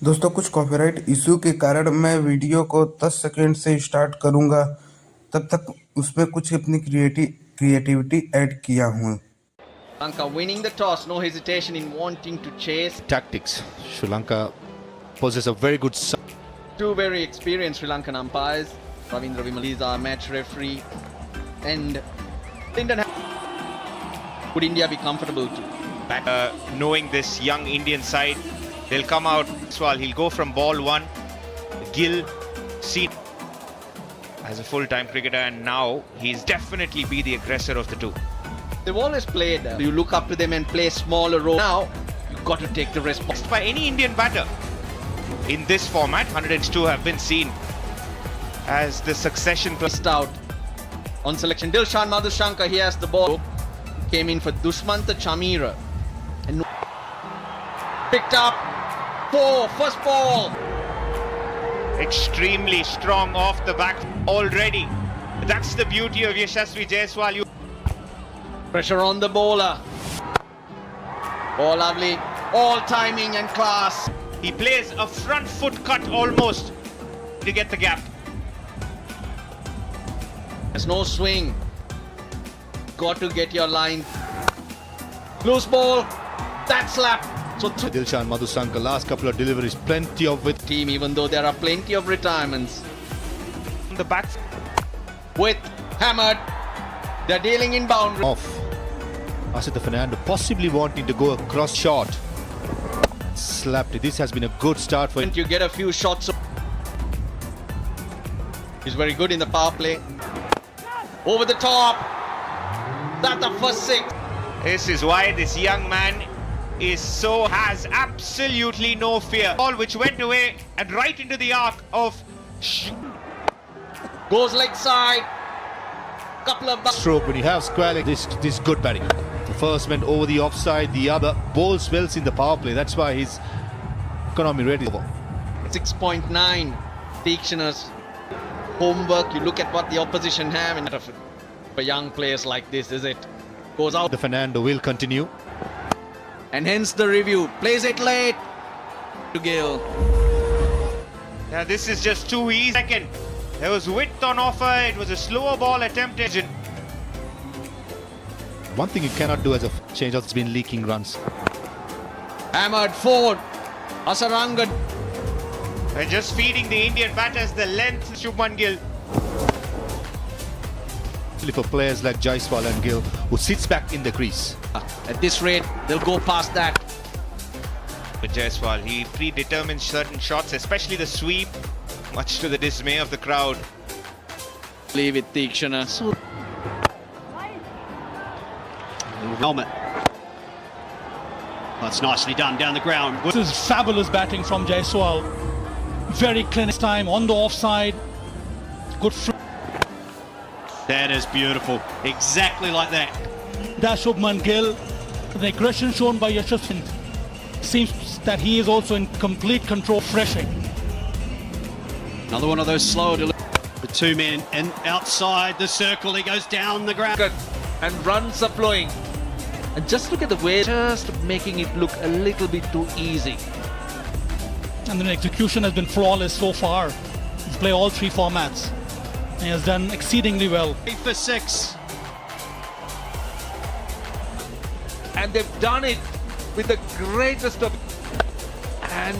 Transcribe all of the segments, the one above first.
दोस्तों कुछ copyright issue के कारण मैं वीडियो को 10 सेकंड से स्टार्ट करूंगा, तब तक उसमें कुछ अपनी क्रिएटिविटी ऐड किया हूँ। Lanka winning the toss, no hesitation in wanting to chase. Tactics. Sri Lanka possesses a very good. Two very experienced Sri Lankan umpires. Ravindra Vimal is our match referee. And Indian. Would India be comfortable to back? Knowing this young Indian side, they'll come out. Swal, he'll go from ball one. Gill, seat as a full-time cricketer, and now he's definitely be the aggressor of the two. They've always played. You look up to them and play smaller roles. Now you've got to take the responsibility. By any Indian batter in this format, 102 have been seen as the succession Missed out on selection. Dilshan Madhushanka, he has the ball. Came in for Dushmanta Chamira and picked up first ball. Extremely strong off the back already. That's the beauty of Yashasvi Jaiswal. Pressure on the bowler. Oh, lovely. All timing and class. He plays a front foot cut almost to get the gap. There's no swing. Got to get your line. Loose ball. That slap. So Dilshan Madhushanka, last couple of deliveries, plenty of with team, even though there are plenty of retirements. On the back. With hammered. They're dealing in boundary. off. Asita Fernando possibly wanting to go across short. Slapped it. This has been a good start for him. You get a few shots. He's very good in the power play. Over the top. That's the first six. This is why this young man has absolutely no fear. Ball which went away and right into the arc of Goes leg side. Couple of Stroke when you have square leg. This good batting. The first went over the offside, the other bowls wells in the power play. That's why his economy rate is over. 6.9. Tikshana's homework. You look at what the opposition have, and for young players like this, is it? Goes out. The Fernando will continue. And hence the review. Plays it late to Gill. Now this is just too easy. Second, there was width on offer. It was a slower ball attempted. One thing you cannot do as a change has been leaking runs. Hammered forward. Asaranga. And just feeding the Indian batters the length. Shubman Gill. For players like Jaiswal and Gill, who sits back in the crease. At this rate, they'll go past that. But Jaiswal, he predetermines certain shots, especially the sweep, much to the dismay of the crowd. Leave it, Tikshana. Helmet. That's nicely done down the ground. This is fabulous batting from Jaiswal. Very clean this time on the offside. Good. That is beautiful. Exactly like that. That's Shubman Gill. The aggression shown by Yashasvi seems that he is also in complete control. Freshing. Another one of those slow deliveries. The two men in outside the circle. He goes down the ground. And runs are flowing. And just look at the way, just making it look a little bit too easy. And the execution has been flawless so far. He's played all three formats. He has done exceedingly well. 3 for 6. And they've done it with the greatest of. And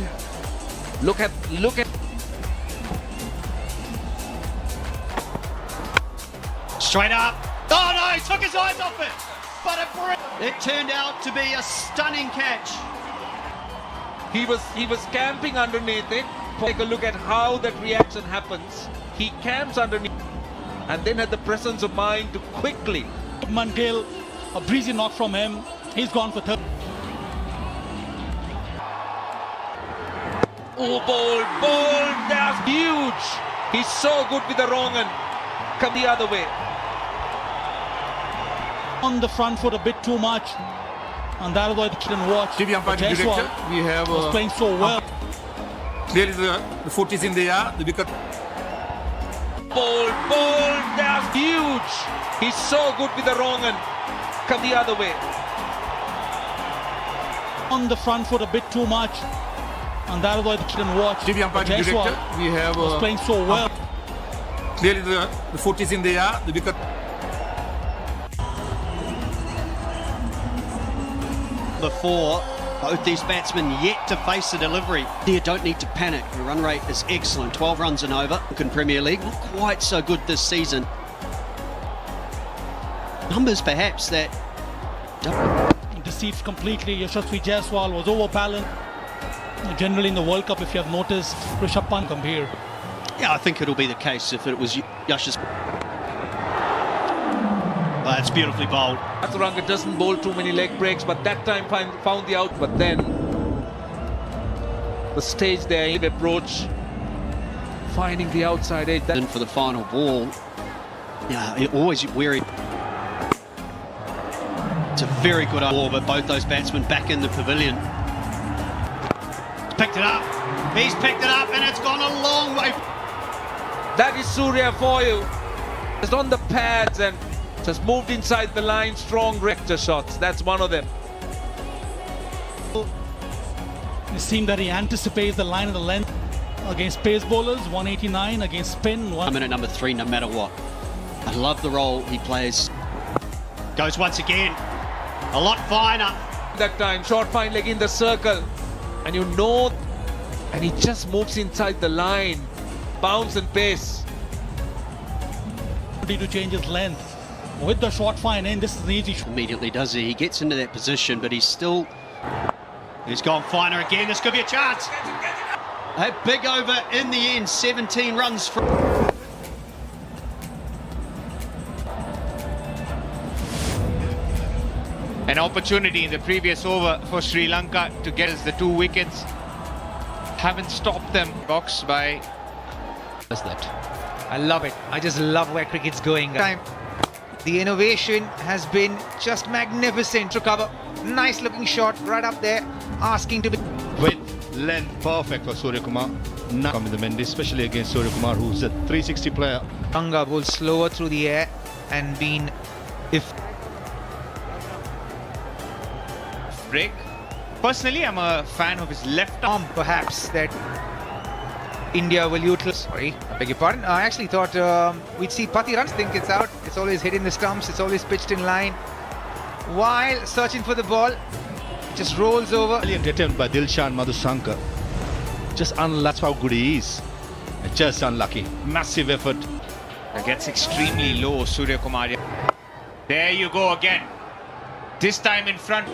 look at. Straight up. Oh no, he took his eyes off it. But it turned out to be a stunning catch. He was camping underneath it. Take a look at how that reaction happens. He camps underneath and then had the presence of mind to quickly. Shubman Gill, a breezy knock from him. He's gone for third. Oh, ball, that's huge. He's so good with the wrong end. Come the other way. On the front foot a bit too much. And that is why the kid and watch. TV umpire director, we have was playing so well. clearly the foot is in the air, the wicket. Ball, that's huge. He's so good with the wrong end. Come the other way. On the front foot a bit too much. And that is why the didn't watch. TV umpire Jaiswal director, we have was playing so well. clearly the foot is in the air. The wicket. Before, both these batsmen yet to face the delivery. You don't need to panic. The run rate is excellent. 12 runs and over in Premier League. Not quite so good this season. Numbers perhaps that... Deceived completely. Yashasvi Jaiswal was overbalanced. Generally in the World Cup, if you have noticed, Rishabh Pant come here. Yeah, I think it'll be the case if it was Yash's. That's beautifully bowled. Sri doesn't bowl too many leg breaks, but that time found the out. But then the stage there, approach, finding the outside edge. In for the final ball. Yeah, always wary. It's a very good ball, but both those batsmen back in the pavilion. He's picked it up. He's picked it up, and it's gone a long way. That is Surya for you. Just on the pads and just moved inside the line. Strong rector shots. That's one of them. It seemed that he anticipates the line of the length against pace bowlers. 189 against spin. I'm in at number 3 no matter what. I love the role he plays. Goes once again. A lot finer. That time, short fine leg in the circle. And you know, and he just moves inside the line. Bounce and pace. To change his length. With the short fine in, this is an easy shot. Immediately does he? He gets into that position, but he's still... He's gone finer again. This could be a chance. A big over in the end. 17 runs from... An opportunity in the previous over for Sri Lanka to get us the 2 wickets. Haven't stopped them. Boxed by... What's that? I love it. I just love where cricket's going. The innovation has been just magnificent to cover. Nice looking shot right up there, asking to be... Width, length, perfect for Surya Kumar. Now come in the Mendy, especially against Surya Kumar, who's a 360 player. Anga bowls slower through the air and been... break. Personally, I'm a fan of his left arm. Perhaps that India will utilize... Sorry, I beg your pardon. I actually thought we'd see Pati runs. Think it's out. It's always hitting the stumps. It's always pitched in line. While searching for the ball, it just rolls over. Brilliant attempt by Dilshan Madhusankar. Just that's how good he is. Just unlucky. Massive effort. It gets extremely low, Surya Kumar. There you go again. This time in front.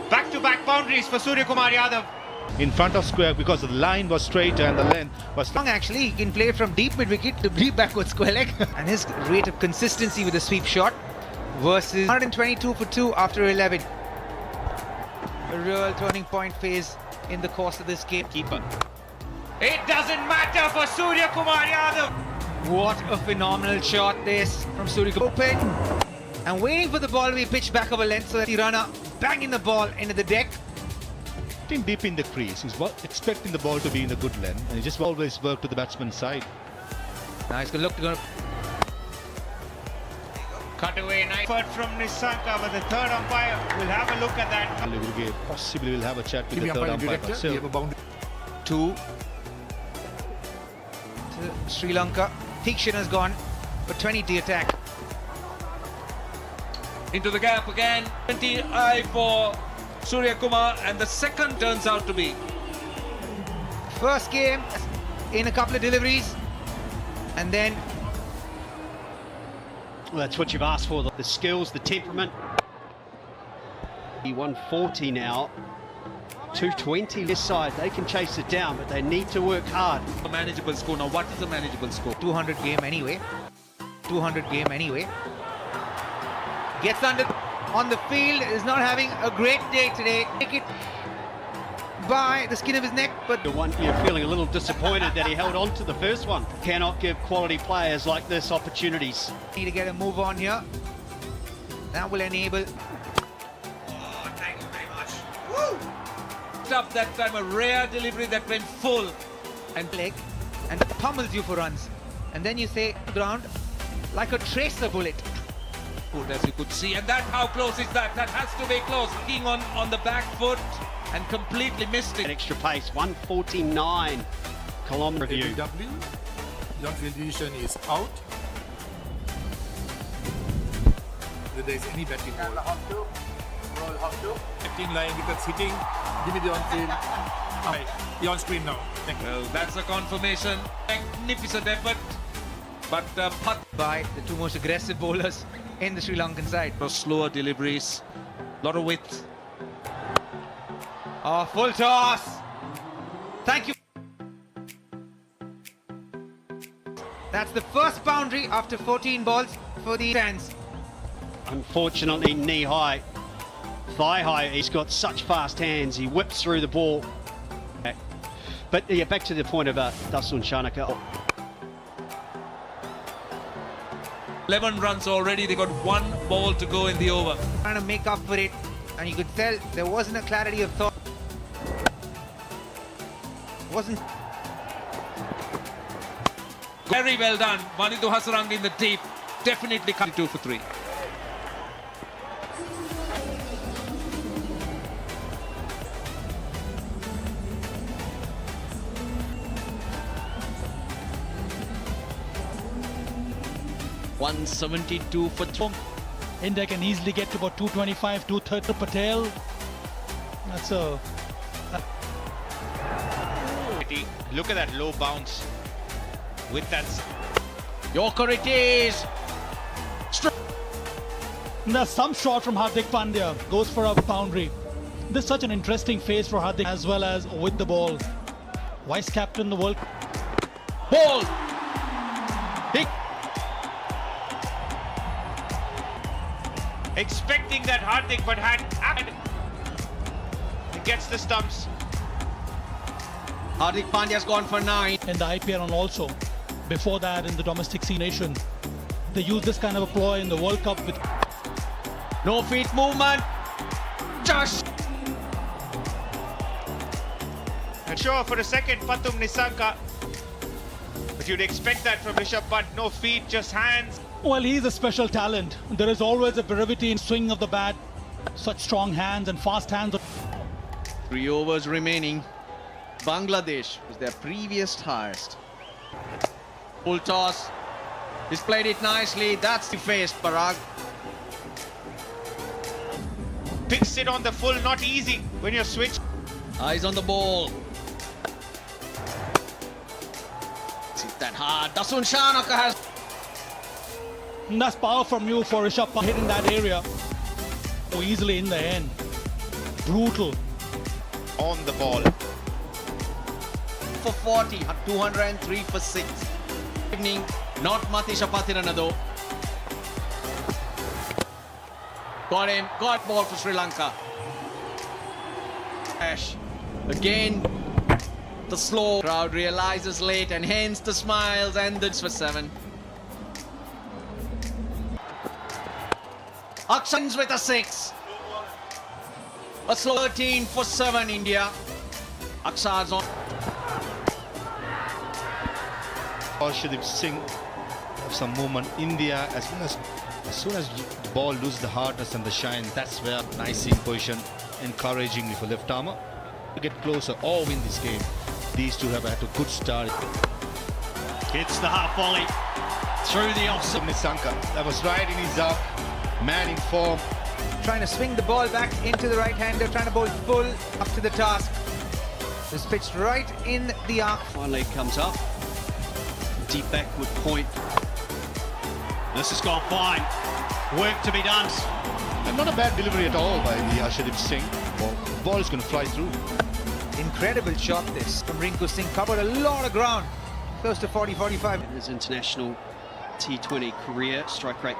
Back-to-back boundaries for Surya Kumar Yadav. In front of square because the line was straighter and the length was... Actually, he can play from deep mid-wicket to deep backward square leg. And his rate of consistency with the sweep shot versus 122 for 2 after 11. A real turning point phase in the course of this game. Keeper. It doesn't matter for Surya Kumar Yadav. What a phenomenal shot this from Surya Kumar. Open and waiting for the ball to be pitched back over length so that the runner banging the ball into the deck. Deep in the crease, he's expecting the ball to be in a good length, and he just always work to the batsman's side. Now he's going to look. Cut away, nice effort from Nissanka, but the third umpire will have a look at that. Possibly will have a chat with TV the third umpire umpire. director, we have a boundary. 2 to Sri Lanka. Thikshan has gone for 20 to attack. Into the gap again. 20 eye for Surya Kumar, and the second turns out to be. First game in a couple of deliveries, and then... Well, that's what you've asked for, the skills, the temperament. 140 now. 220 this side, they can chase it down, but they need to work hard. A manageable score. Now, what is a manageable score? 200 game anyway. 200 game anyway. Gets under on the field, is not having a great day today. Take it by the skin of his neck, but... You're feeling a little disappointed that he held on to the first one. Cannot give quality players like this opportunities. Need to get a move on here. That will enable... Oh, thank you very much. Woo! Up that time, a rare delivery that went full. And leg, and pummels you for runs. And then you say, ground, like a tracer bullet. Good, as you could see, and that, how close is that? That has to be close. King on the back foot. and completely missed An it. extra pace, 149 kilometre review. W. Young field decision is out. If there is any batting ball. Batting line because hitting. Give me the on field. Hi, you're on screen now. Thank you. Well, that's a confirmation. Magnificent effort. But By the two most aggressive bowlers in the Sri Lankan side. slower deliveries, lot of width. Oh, full toss. Thank you. That's the first boundary after 14 balls for the fans. Unfortunately, knee high, thigh high. He's got such fast hands. He whips through the ball. But yeah, back to the point of Dasun Shanaka. 11 runs already. They got one ball to go in the over. Trying to make up for it, and you could tell there wasn't a clarity of thought. Wasn't. Very well done. Manitu Hasarang in the deep. Definitely 2 for 3. $172 for Trump. India can easily get to about 225, 230 Patel. That's a... Look at that low bounce. With that, Yorker it is! There's some shot from Hardik Pandya. Goes for a boundary. This is such an interesting phase for Hardik as well as with the ball. Vice captain the world. Ball! Big. expecting that Hardik, but had he gets the stumps. Hardik Pandya's gone for 9. In the IPL and also before that in the domestic nation. They use this kind of a ploy in the World Cup with No feet movement. Just. And sure, for a second, Patum Nisanka. But you'd expect that from Rishabh Pant. No feet, just hands. well, he's a special talent. There is always a brevity in swing of the bat. Such strong hands and fast hands. 3 overs remaining. Bangladesh was their previous highest. Full toss. He's played it nicely. That's the face, Parag. Picks it on the full, not easy when you're switched. Eyes on the ball. Hit that hard. Dasun Shanaka has. And that's power from you for Rishabh Pant hitting that area so easily in the end. Brutal. On the ball. For 40, 203 for 6. Evening, not Matisha Pathirana though. Got him, got ball for Sri Lanka. Ash, again, the slow crowd realizes late and hence the smiles and the for 7. Akshans with a 6. A slow 13 for 7 India. Akshar's on. Arshdeep Singh have some movement. India, as soon as the ball loses the hardness and the shine, that's where nice in position, encouragingly for left armour to get closer or win this game. These two have had a good start. Hits the half volley through the offside. Nisanka, that was right in his man in form. Trying to swing the ball back into the right-hander, trying to bowl full up to the task. It's pitched right in the arc. Finally comes up. Deep backward point. This has gone fine. Work to be done. And not a bad delivery at all by the Arshdeep Singh. Well, the ball is going to fly through. Incredible shot this from Rinku Singh. Covered a lot of ground. Close to 40-45. His international T20 career strike rate.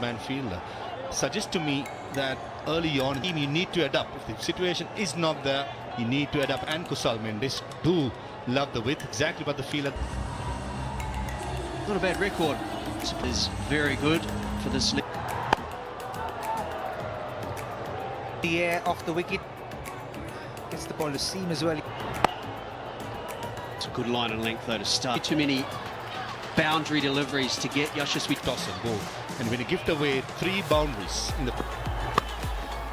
Man fielder suggests to me that early on you need to adapt. If the situation is not there, you need to adapt. And Kusal Mendes do love the width, exactly what the fielder. Not a bad record. It is very good for this league. The air off the wicket. Gets the ball to seam as well. It's a good line and length though to start. Too many boundary deliveries to get Yashasvi. Toss and ball. And when you gift away 3 boundaries in the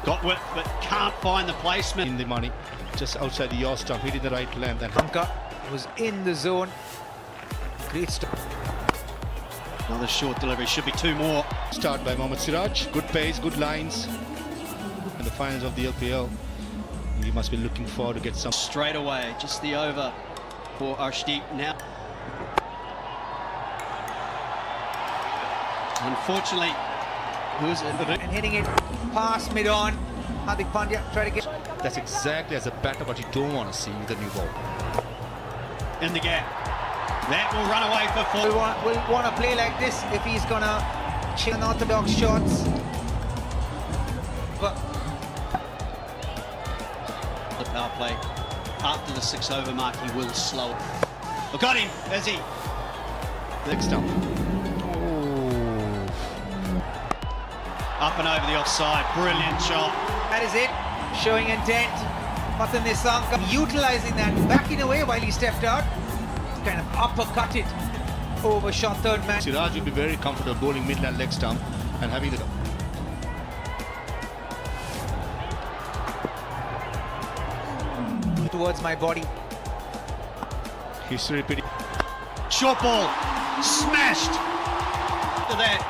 Got width, but can't find the placement. In the money, just outside the yaw stump, hitting the right length. And Lanka was in the zone. Great start. Another short delivery, should be two more. start by Mohammad Siraj. Good pace, good lines. In the finals of the LPL, he must be looking forward to get some. Straight away, just the over for Arshdeep now. Unfortunately, And hitting it past mid-on. Hardik Pandya try to get That's exactly as a batter what you don't want to see with a new ball. in the gap. That will run away for four. will want to play like this if he's gonna chill unorthodox shots. But The power play after the 6 over mark, he will slow it. Oh, got him, is he? Next up. Up and over the offside, brilliant shot. that is it. Showing intent. Pathum Nissanka utilizing that, backing away while he stepped out. Kind of uppercutted over shot third man. Siraj will be very comfortable bowling midland leg stump and having the. Towards my body. History repeating. Short ball, smashed. After that,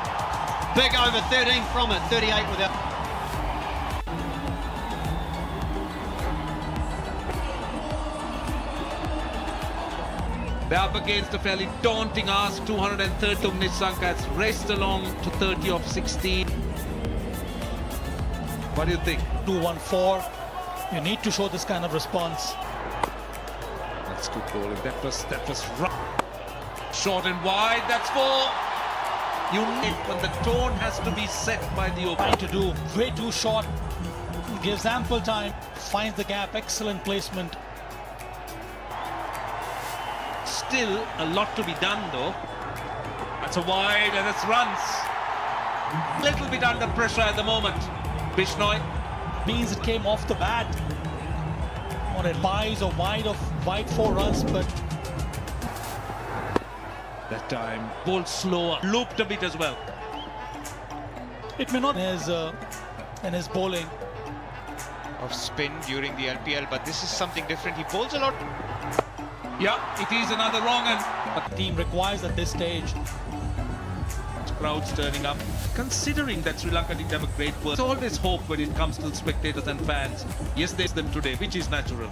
big over 13 from it, 38 without. They're up against a fairly daunting ask. 230 of Nissanka has raced along to 30 of 16. What do you think? 2-1-4. You need to show this kind of response. That's good bowling. That was right. Short and wide. That's 4. You need when the tone has to be set by the Trying opener. to do way too short. Gives ample time. Finds the gap. Excellent placement. Still a lot to be done though. That's a wide and it's runs. Little bit under pressure at the moment. Bishnoi. Means it came off the bat. On it buys a wide 4 runs, but That time bowled slower. Looped a bit as well. it may not in his bowling. Of spin during the LPL, but this is something different. He bowls a lot. Yeah, it is another wrong and The team requires at this stage. crowds turning up. Considering that Sri Lanka didn't have a great work, there's always hope when it comes to spectators and fans. Yes, there's them today, which is natural.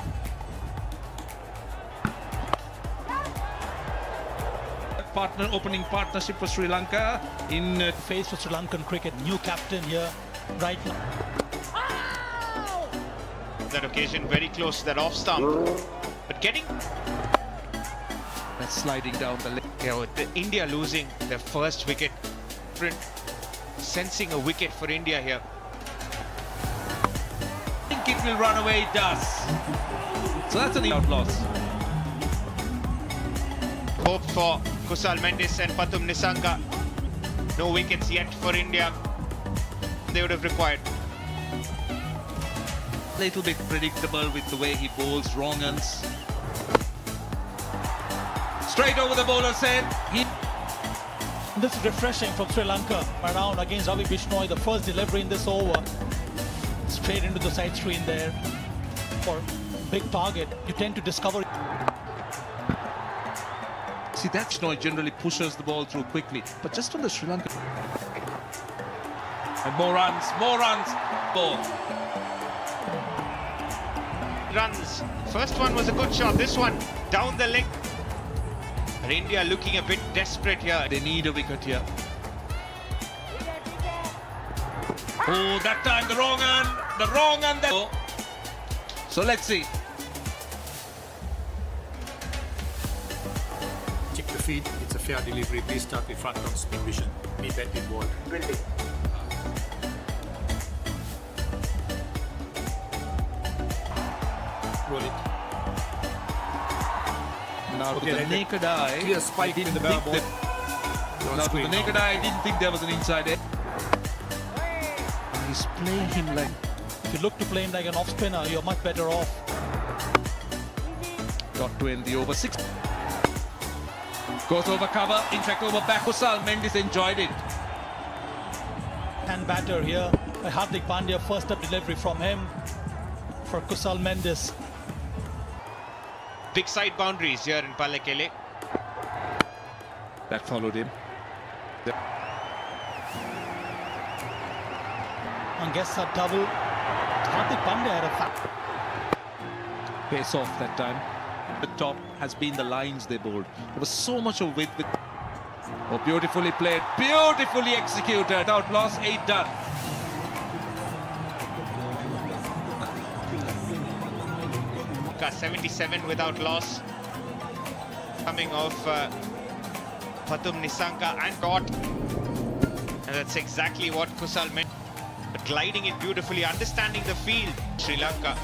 Opening partnership for Sri Lanka in Face for Sri Lankan cricket. New captain here right now. That occasion very close to that off stump, but getting that's sliding down the leg. India losing their first wicket. Sensing a wicket for India here. I think it will run away, it does. So that's an out loss. Hope for Kusal Mendis and Pathum Nissanka. No wickets yet for India. They would have required. Little bit predictable with the way he bowls wrong uns. Straight over the bowler's head. This is refreshing from Sri Lanka. Around against Ravi Bishnoi, the first delivery in this over. Straight into the side screen there. For big target, you tend to discover. See, that Bishnoi generally pushes the ball through quickly, but just on the Sri Lanka. And more runs, ball. Runs. First one was a good shot. This one down the leg. And India looking a bit desperate here. They need a wicket here. Oh, that time the wrong hand. So let's see. Check the feed. It's a fair delivery. Please start with front on spin vision. Me bet with ball. Roll it. Now to Okay, the like naked eye, clear spike I didn't in the think ball. that- On Now to the screen naked now. eye, I didn't think there was an inside edge. He's playing him like If you look to play him like an off spinner, you're much better off. got to end the over 6. Goes over cover, in fact over back. Kusal Mendis enjoyed it. And batter here. Hardik Pandya, first up delivery from him for Kusal Mendes. Big side boundaries here in Pallekele. That followed him. And gets that double. Hardik Pandya had a Pace off that time. The top has been the lines they bowled. There was so much of width. Oh, beautifully played, beautifully executed. Out loss, 8 done. Got 77 without loss. Coming off Patum Nisanka and got. And that's exactly what Kusal meant. Gliding it beautifully, understanding the field. Sri Lanka.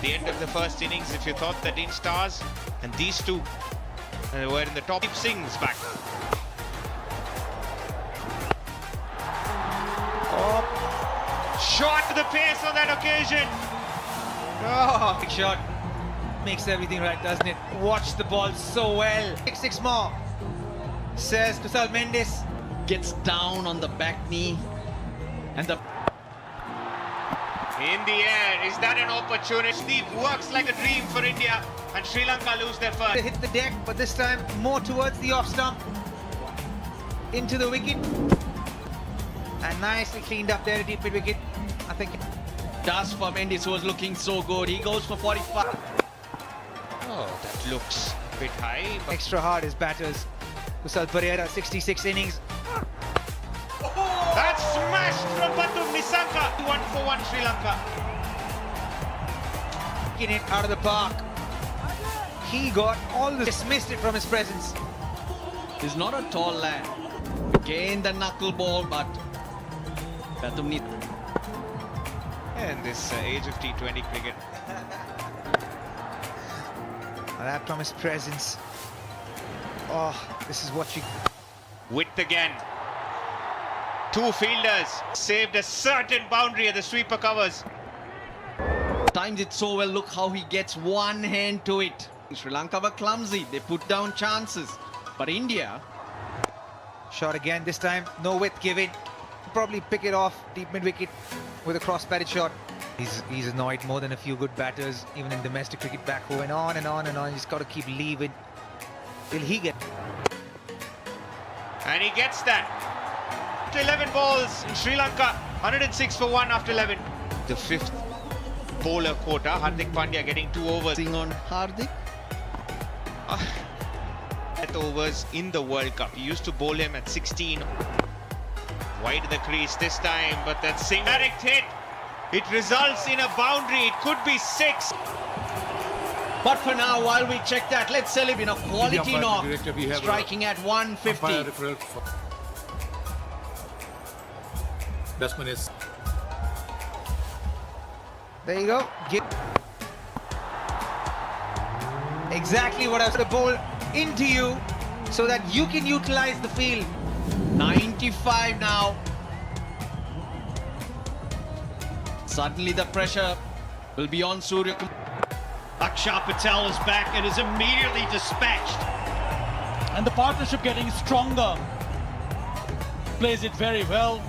The end of the first innings, if you thought that in stars, and these two were in the top. Singh's back. Oh, shot to the pace on that occasion. Oh, big shot. Makes everything right, doesn't it? Watch the ball so well. Six more, says Kusal Mendes. Gets down on the back knee. And the In the air, is that an opportunity? Works like a dream for India, and Sri Lanka lose their first. They hit the deck, but this time more towards the off stump. Into the wicket. And nicely cleaned up there at deep mid wicket. I think Das for Mendes was looking so good. He goes for 45. Oh, that looks a bit high. But extra hard as batters. Kusal Pereira, 66 innings. that's smashed from Patum Nisanka. 1 for 1 Sri Lanka. Getting it out of the park. He got all this, dismissed it from his presence. He's not a tall lad. Again the knuckle ball, but Patum needs. And this age of T20 cricket. That from his presence. Oh, this is what you. Width again. Two fielders saved a certain boundary at the sweeper covers. Times it so well. Look how he gets one hand to it. Sri Lanka were clumsy. They put down chances. But India. Shot again, this time no width given. Probably pick it off deep mid wicket with a cross batted shot. He's annoyed more than a few good batters, even in domestic cricket back home, and on and on and on. He's got to keep leaving till he gets. And he gets that. 11 balls in Sri Lanka. 106 for 1 after 11. The fifth bowler quota. Hardik Pandya getting 2 overs. Sing on Hardik. At overs in the World Cup. He used to bowl him at 16. Wide the crease this time, but that direct hit. It results in a boundary. It could be 6. But for now, while we check that, let's celebrate a quality knock. Striking at 150. Batsman is. There you go. Exactly what I was to bowl into you, so that you can utilize the field. 95 now. Suddenly the pressure will be on Surya Kumar. Akshar Patel is back and is immediately dispatched. And the partnership getting stronger. Plays it very well.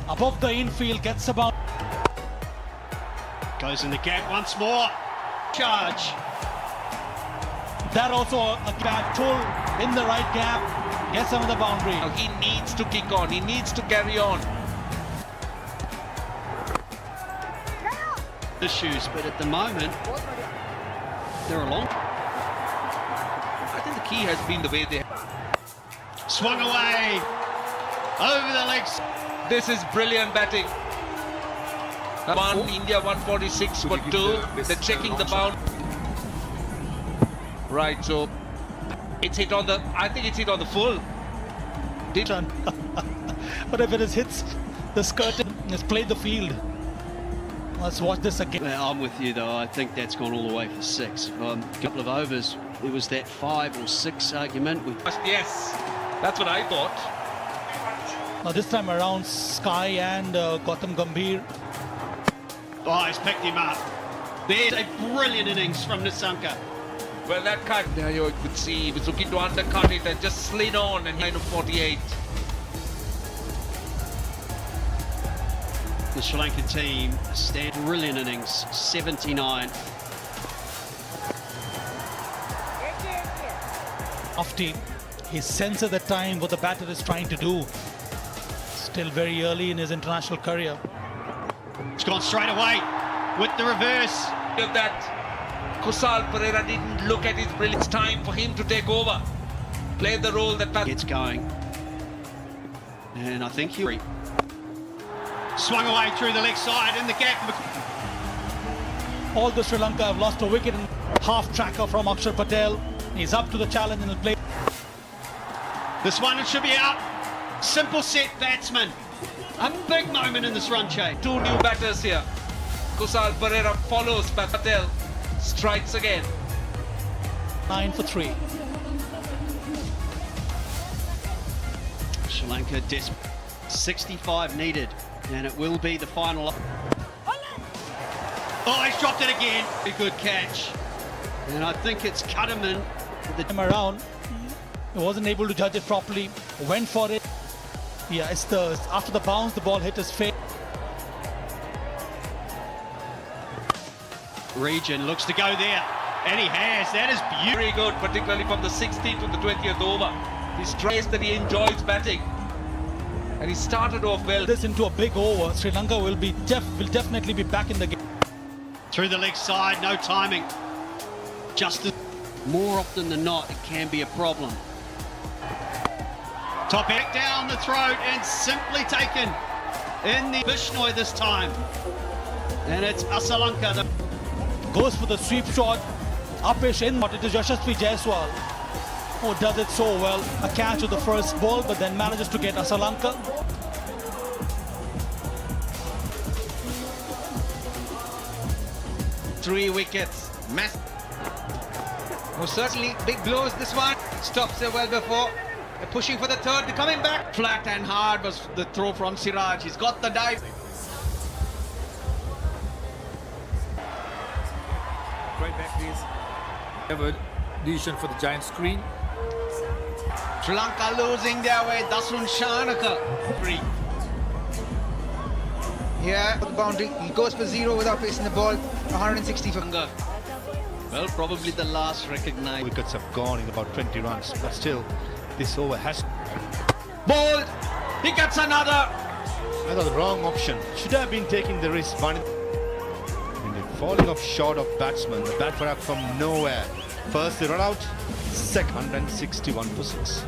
Above the infield, gets about. Goes in the gap once more. Charge. That also a bad pull in the right gap. Gets another boundary. Now he needs to kick on. He needs to carry on. Issues, but at the moment, they're along. I think the key has been the way they. Swung away. Over the legs. This is brilliant batting. India 146 for 2. They're checking the bound. Right, so it's hit on the. I think it's hit on the full. But if it is hits the skirt, it's played the field. Let's watch this again. I'm with you though. I think that's gone all the way for 6. A couple of overs. It was that 5 or 6 argument. Yes, that's what I thought. Now this time around, Sky and Gautam Gambhir. Oh, he's picked him up. There's a brilliant innings from Nisanka. Well, that cut there you could see he was looking to undercut it and just slid on and kind of 48. The the Sri Lankan team stand brilliant innings, 79. Off team. He senses at time what the batter is trying to do. Still very early in his international career. It's gone straight away with the reverse. Of that, Kusal Pereira didn't look at his brilliance. Time for him to take over, play the role that Gets going. And I think he swung away through the leg side in the gap. Although Sri Lanka have lost a wicket and half tracker from Akshar Patel, he's up to the challenge and will play. This one should be out. Simple set batsman. A big moment in this run chase. two new batters here. Kusal Pereira follows Patel, strikes again. 9 for 3. Sri Lanka desperate. 65 needed, and it will be the final. Oh, he's dropped it again. A good catch. And I think it's cut him in. The time around, he wasn't able to judge it properly. Went for it. Yeah, after the bounce, the ball hit his face. Region looks to go there, and he has. That is beautiful. Very good, particularly from the 16th to the 20th over. He strikes that he enjoys batting, and he started off well. This into a big over. Sri Lanka will definitely be back in the game. Through the leg side, no timing. Just more often than not, it can be a problem. Top back down the throat and simply taken in the Bishnoi this time. And it's Asalanka. Goes for the sweep shot. Upish in, but it is Yashasvi Jaiswal who does it so well. A catch with the first ball, but then manages to get Asalanka. Three wickets. Most certainly big blows this one. Stops it well before. They're pushing for the third. They're coming back. Flat and hard was the throw from Siraj. He's got the dive. Right back, please. Have a decision for the giant screen. Sri Lanka losing their way. Dasun Shanaka. Free. Yeah, the boundary. He goes for 0 without facing the ball. 160 for Ganga. Well, probably the last recognized. Wickets have gone in about 20 runs, but still, this over has. Ball. He gets another. I thought the wrong option. Should have been taking the risk. And they're falling off short of batsmen. The bat up from nowhere. First they run out, second 161 for 6.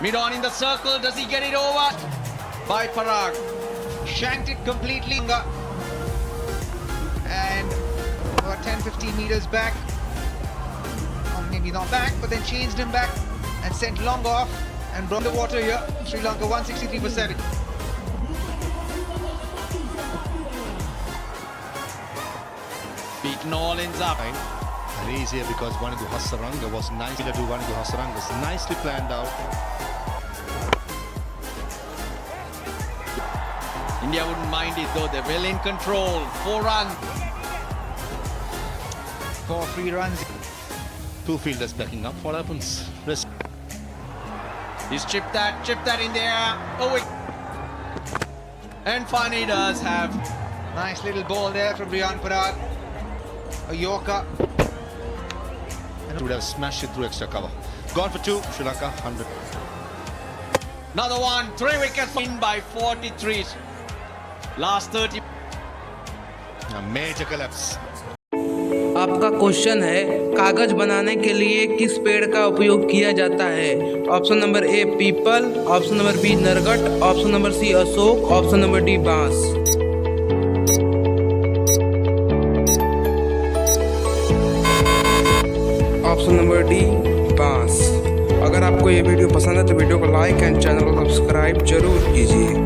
Mid on in the circle. Does he get it over? By Parag. Shanked it completely. And about 10-15 meters back. Or maybe not back, but then changed him back and sent long off and brought the water here. Sri Lanka 163 for 7. Beaten all ends up. And easier because one into Hasaranga was nice. To do one into Hasaranga was nicely planned out. India wouldn't mind it though. They're well in control. 4 runs. 4 free runs. Two fielders backing up. What happens? Risk. He's chipped that in there. Oh, wait. And Fani does have nice little ball there from Riyan Parag. A Yorker. And would have smashed it through extra cover. Gone for 2. Sri Lanka 100. Another one. 3 wickets in by 43. Last 30. A major collapse. आपका question है कागज बनाने के लिए किस पेड़ का उपयोग किया जाता है? ऑप्शन नंबर ए पीपल, ऑप्शन नंबर बी नरगट, ऑप्शन नंबर सी अशोक, ऑप्शन नंबर डी बांस। ऑप्शन नंबर डी बांस। अगर आपको ये वीडियो पसंद है तो वीडियो को लाइक एंड चैनल को सब्सक्राइब जरूर कीजिए।